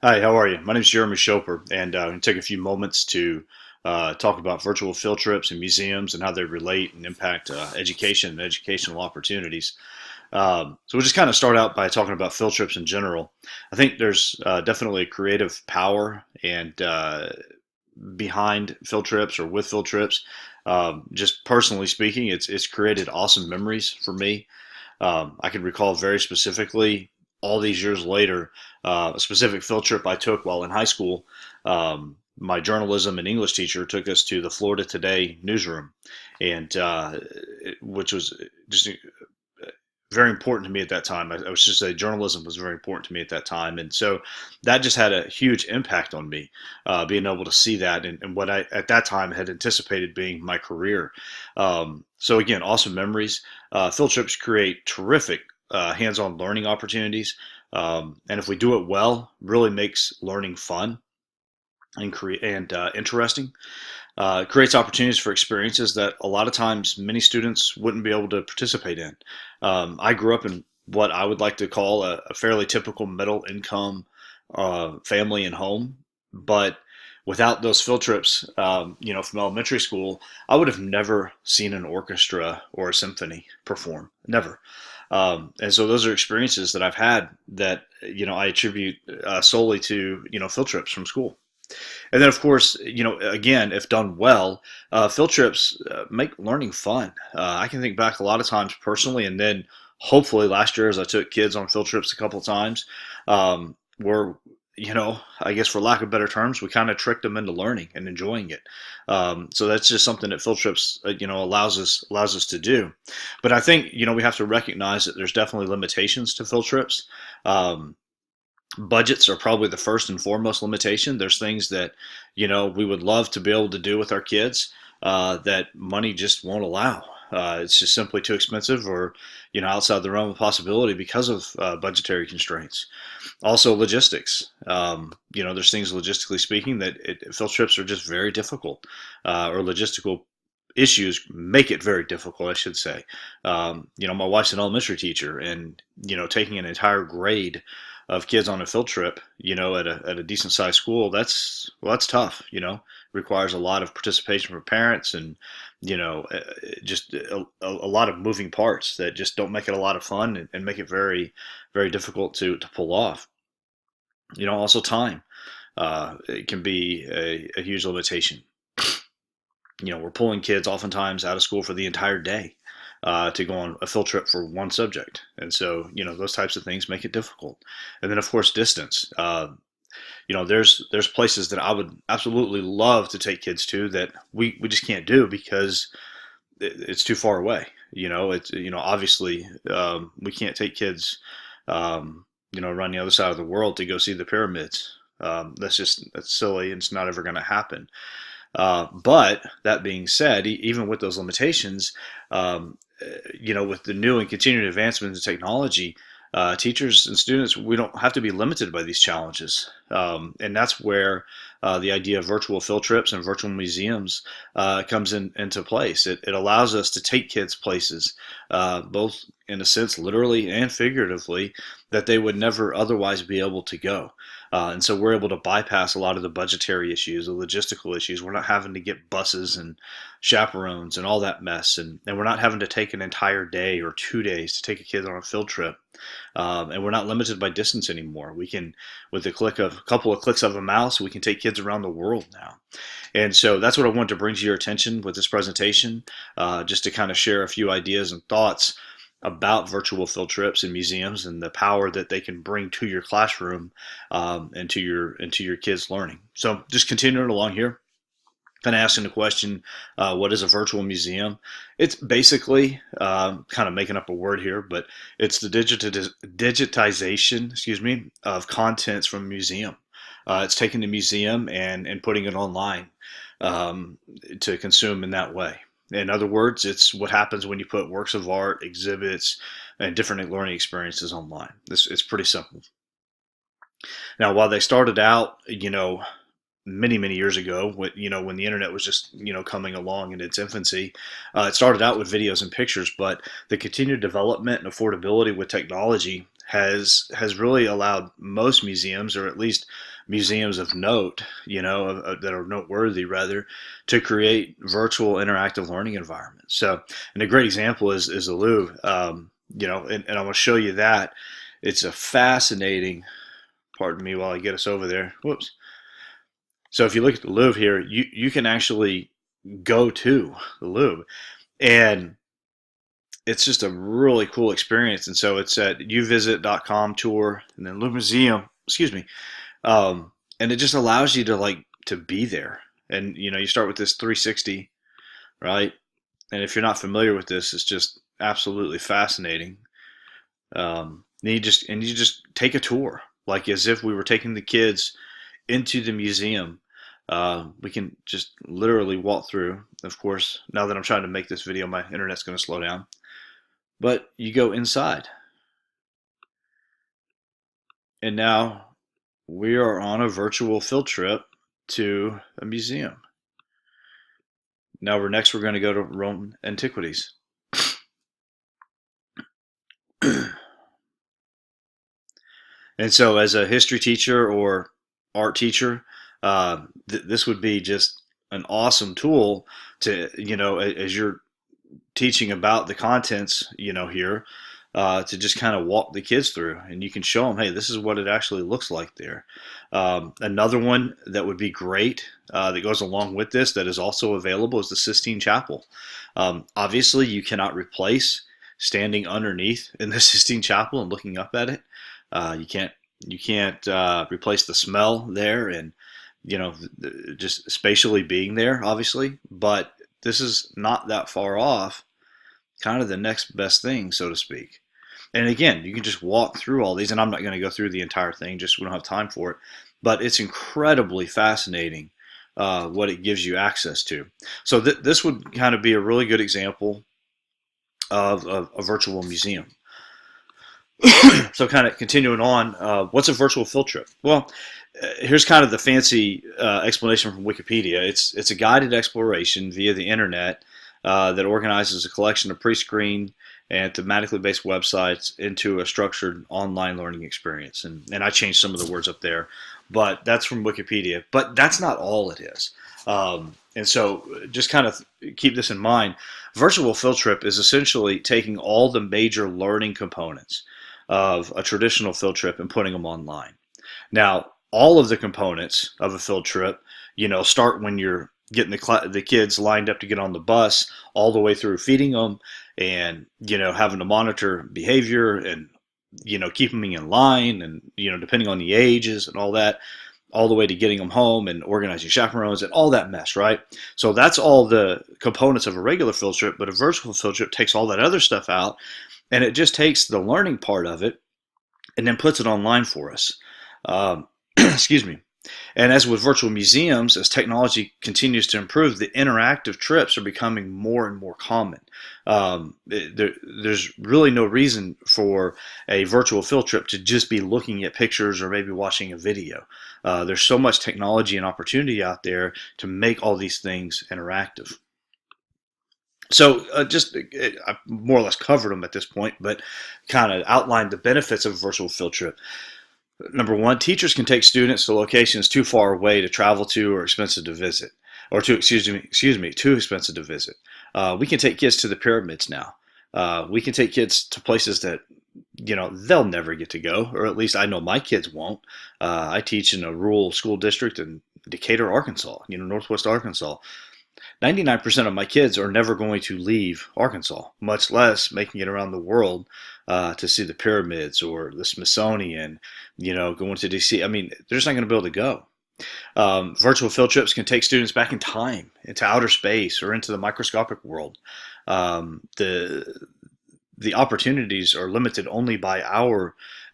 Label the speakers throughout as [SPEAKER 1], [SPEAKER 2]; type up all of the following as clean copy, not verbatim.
[SPEAKER 1] Hi, how are you? My name is Jeremy Schopper, and I'm going to take a few moments to talk about virtual field trips and museums and how they relate and impact education and educational opportunities. So we'll just kind of start out by talking about field trips in general. I think there's definitely a creative power and behind field trips or with field trips. Just personally speaking, it's created awesome memories for me. I can recall very specifically all these years later a specific field trip I took while in high school. My journalism and English teacher took us to the Florida Today newsroom, and which was just very important to me at that time. I was just say journalism was very important to me at that time, and so that just had a huge impact on me, being able to see that and what I at that time had anticipated being my career. So again, awesome memories. Field trips create terrific hands-on learning opportunities, and if we do it well, really makes learning fun and create and interesting. Creates opportunities for experiences that a lot of times many students wouldn't be able to participate in. I grew up in what I would like to call a fairly typical middle income family and home, but without those field trips, from elementary school, I would have never seen an orchestra or a symphony perform. Never. And so those are experiences that I've had that I attribute solely to field trips from school. And then, of course, again, if done well, field trips make learning fun. I can think back a lot of times personally, and then hopefully last year as I took kids on field trips a couple of times, where I guess for lack of better terms, we kind of tricked them into learning and enjoying it. So that's just something that field trips, allows us to do. But I think we have to recognize that there's definitely limitations to field trips. Budgets are probably the first and foremost limitation. There's things that we would love to be able to do with our kids that money just won't allow. It's just simply too expensive, or outside the realm of possibility because of budgetary constraints. Also, logistics. There's things logistically speaking that field trips are just very difficult, or logistical issues make it very difficult, I should say. My wife's an elementary teacher, and taking an entire grade of kids on a field trip, at a decent sized school, that's tough. Requires a lot of participation from parents, and just a lot of moving parts that just don't make it a lot of fun, and make it very, very difficult to pull off. Also time. It can be a huge limitation. We're pulling kids oftentimes out of school for the entire day to go on a field trip for one subject. And so, those types of things make it difficult. And then, of course, distance. There's places that I would absolutely love to take kids to that we just can't do because it's too far away. It's obviously we can't take kids around the other side of the world to go see the pyramids. That's silly, and it's not ever going to happen. But that being said, even with those limitations, with the new and continued advancements in technology, teachers and students, we don't have to be limited by these challenges. And that's where the idea of virtual field trips and virtual museums comes into place. It allows us to take kids places, both in a sense, literally and figuratively, that they would never otherwise be able to go. And so we're able to bypass a lot of the budgetary issues, the logistical issues. We're not having to get buses and chaperones and all that mess. And we're not having to take an entire day or 2 days to take a kid on a field trip. And we're not limited by distance anymore. We can, with a couple of clicks of a mouse, we can take kids around the world now. And so that's what I want to bring to your attention with this presentation, just to kind of share a few ideas and thoughts about virtual field trips and museums and the power that they can bring to your classroom, and to your kids' learning. So just continuing along here, kind of asking the question, what is a virtual museum? It's basically, kind of making up a word here, but it's the digitization, of contents from a museum. It's taking the museum and putting it online, to consume in that way. In other words, it's what happens when you put works of art, exhibits, and different learning experiences online. It's pretty simple. Now, while they started out, many, many years ago, when the internet was just, coming along in its infancy, it started out with videos and pictures, but the continued development and affordability with technology has really allowed most museums, or at least museums of note, that are noteworthy rather, to create virtual interactive learning environments. So, and a great example is the Louvre. And I'm going to show you that. It's a fascinating. Pardon me while I get us over there. Whoops. So if you look at the Louvre here, you can actually go to the Louvre, and it's just a really cool experience. And so it's at uvisit.com tour and then Louvre Museum, excuse me. And it just allows you to to be there. And you start with this 360, right? And if you're not familiar with this, it's just absolutely fascinating. And you just take a tour, like as if we were taking the kids into the museum. We can just literally walk through. Of course, now that I'm trying to make this video, my internet's going to slow down. But you go inside. And now we are on a virtual field trip to a museum. Now we're going to go to Roman antiquities. And so as a history teacher or art teacher, this would be just an awesome tool to, as you're teaching about the contents, here, to just kind of walk the kids through, and you can show them, hey, this is what it actually looks like there. Another one that would be great that goes along with this that is also available is the Sistine Chapel. Obviously, you cannot replace standing underneath in the Sistine Chapel and looking up at it. You can't replace the smell there, and just spatially being there, obviously. But this is not that far off, kind of the next best thing, so to speak. And again, you can just walk through all these, and I'm not going to go through the entire thing, just we don't have time for it. But it's incredibly fascinating what it gives you access to. So this would kind of be a really good example of a virtual museum. So kind of continuing on, what's a virtual field trip? Well, here's kind of the fancy explanation from Wikipedia. It's a guided exploration via the internet that organizes a collection of pre-screened and thematically based websites into a structured online learning experience. And I changed some of the words up there, but that's from Wikipedia. But that's not all it is. And so just kind of keep this in mind. Virtual field trip is essentially taking all the major learning components of a traditional field trip and putting them online. Now, all of the components of a field trip, start when you're getting the kids lined up to get on the bus, all the way through feeding them and, having to monitor behavior and, keeping them in line and, depending on the ages and all that, all the way to getting them home and organizing chaperones and all that mess, right? So that's all the components of a regular field trip, but a virtual field trip takes all that other stuff out, and it just takes the learning part of it and then puts it online for us. Excuse me. And as with virtual museums, as technology continues to improve, the interactive trips are becoming more and more common. There's really no reason for a virtual field trip to just be looking at pictures or maybe watching a video. There's so much technology and opportunity out there to make all these things interactive. So I more or less covered them at this point, but kind of outlined the benefits of a virtual field trip. Number one, teachers can take students to locations too far away to travel to or expensive to visit, or too expensive to visit. We can take kids to the pyramids now. We can take kids to places that they'll never get to go, or at least I know my kids won't. I teach in a rural school district in Decatur, Arkansas, Northwest Arkansas. 99% of my kids are never going to leave Arkansas, much less making it around the world to see the pyramids or the Smithsonian, going to DC. I mean, they're just not going to be able to go. Virtual field trips can take students back in time, into outer space, or into the microscopic world. The opportunities are limited only by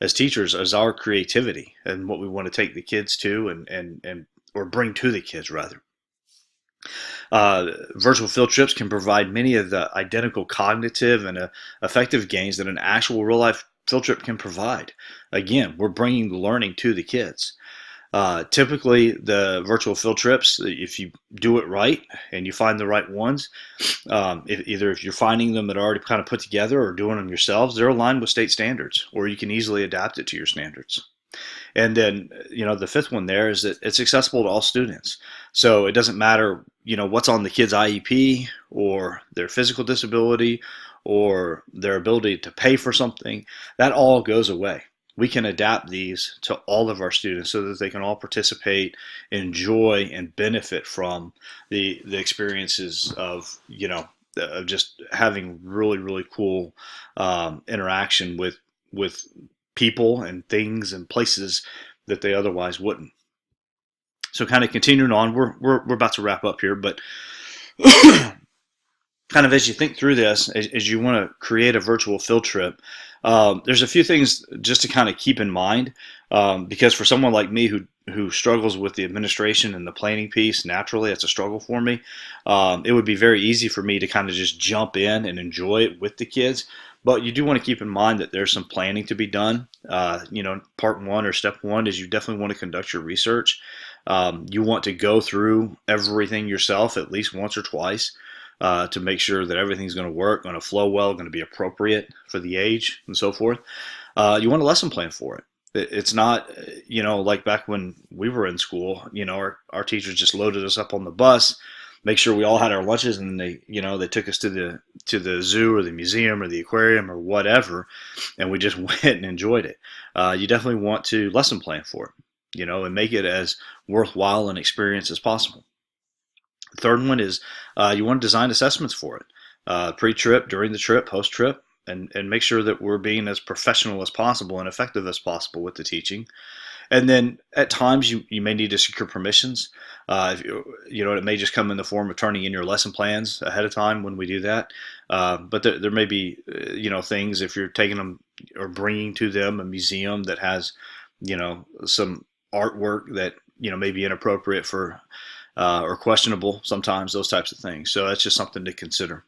[SPEAKER 1] as teachers, as our creativity and what we want to take the kids to or bring to the kids, rather. Virtual field trips can provide many of the identical cognitive and affective gains that an actual real-life field trip can provide. Again, we're bringing the learning to the kids. Typically, the virtual field trips, if you do it right and you find the right ones, either if you're finding them that are already kind of put together or doing them yourselves, they're aligned with state standards, or you can easily adapt it to your standards. And then, the fifth one there is that it's accessible to all students. So it doesn't matter, what's on the kid's IEP or their physical disability or their ability to pay for something. That all goes away. We can adapt these to all of our students so that they can all participate, enjoy, and benefit from the experiences of, of just having really, really cool interaction with people and things and places that they otherwise wouldn't. So kind of continuing on, we're about to wrap up here, but kind of as you think through this, as you want to create a virtual field trip, there's a few things just to kind of keep in mind, because for someone like me who struggles with the administration and the planning piece, naturally it's a struggle for me. It would be very easy for me to kind of just jump in and enjoy it with the kids. But you do want to keep in mind that there's some planning to be done. Part one or step one is you definitely want to conduct your research. You want to go through everything yourself at least once or twice to make sure that everything's going to work, going to flow well, going to be appropriate for the age and so forth. You want a lesson plan for it. It's not, like back when we were in school, our teachers just loaded us up on the bus, make sure we all had our lunches, and they took us to the zoo or the museum or the aquarium or whatever, and we just went and enjoyed it. You definitely want to lesson plan for it, and make it as worthwhile an experience as possible. The third one is you want to design assessments for it, pre-trip, during the trip, post-trip, and make sure that we're being as professional as possible and effective as possible with the teaching. And then at times you may need to secure permissions. It may just come in the form of turning in your lesson plans ahead of time when we do that. But there may be, things if you're taking them or bringing to them a museum that has, some artwork that, may be inappropriate for or questionable sometimes, those types of things. So that's just something to consider.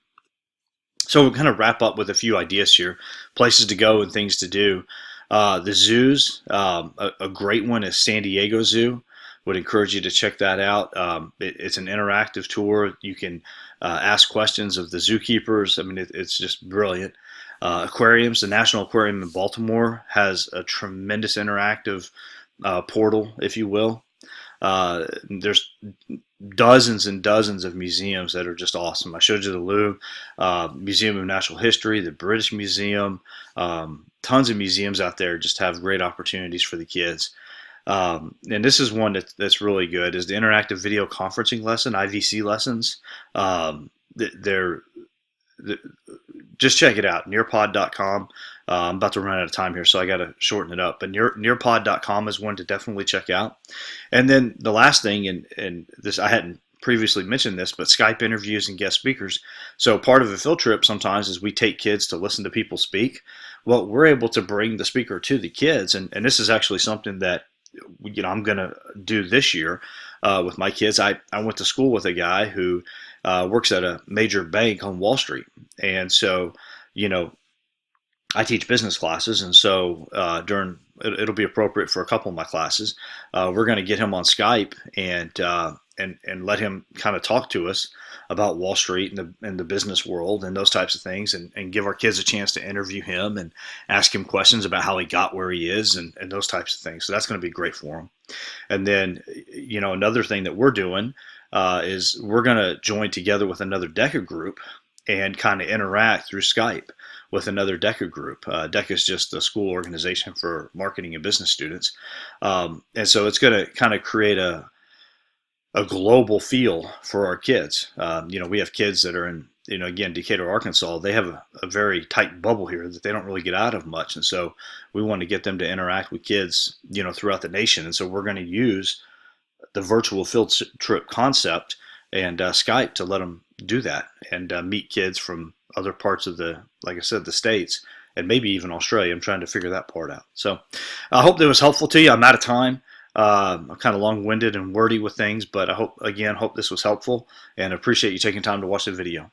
[SPEAKER 1] So we'll kind of wrap up with a few ideas here, places to go and things to do. The zoos, a great one is San Diego Zoo. Would encourage you to check that out. It's an interactive tour. You can ask questions of the zookeepers. I mean, it's just brilliant. Aquariums, the National Aquarium in Baltimore has a tremendous interactive portal, if you will. There's dozens and dozens of museums that are just awesome. I showed you the Louvre, Museum of Natural History, the British Museum, tons of museums out there just have great opportunities for the kids. And this is one that's really good, is the interactive video conferencing lesson, IVC lessons. Just check it out, nearpod.com. I'm about to run out of time here, so I got to shorten it up. But nearpod.com is one to definitely check out. And then the last thing, and this I hadn't previously mentioned this, but Skype interviews and guest speakers. So part of a field trip sometimes is we take kids to listen to people speak. Well, we're able to bring the speaker to the kids, and this is actually something that I'm going to do this year with my kids. I went to school with a guy who works at a major bank on Wall Street, and so I teach business classes, and so it'll be appropriate for a couple of my classes. We're going to get him on Skype and let him kind of talk to us about Wall Street and the business world and those types of things, and give our kids a chance to interview him and ask him questions about how he got where he is and those types of things. So that's going to be great for him. And then, another thing that we're doing is we're going to join together with another DECA group and kind of interact through Skype with another DECA group. DECA is just the school organization for marketing and business students. And so it's going to kind of create a global feel for our kids. We have kids that are in, again, Decatur, Arkansas. They have a very tight bubble here that they don't really get out of much. And so we want to get them to interact with kids, throughout the nation. And so we're going to use the virtual field trip concept and Skype to let them do that and meet kids from other parts of like I said, the States, and maybe even Australia. I'm trying to figure that part out. So I hope that was helpful to you. I'm out of time. I'm kind of long-winded and wordy with things, but I hope this was helpful, and appreciate you taking time to watch the video.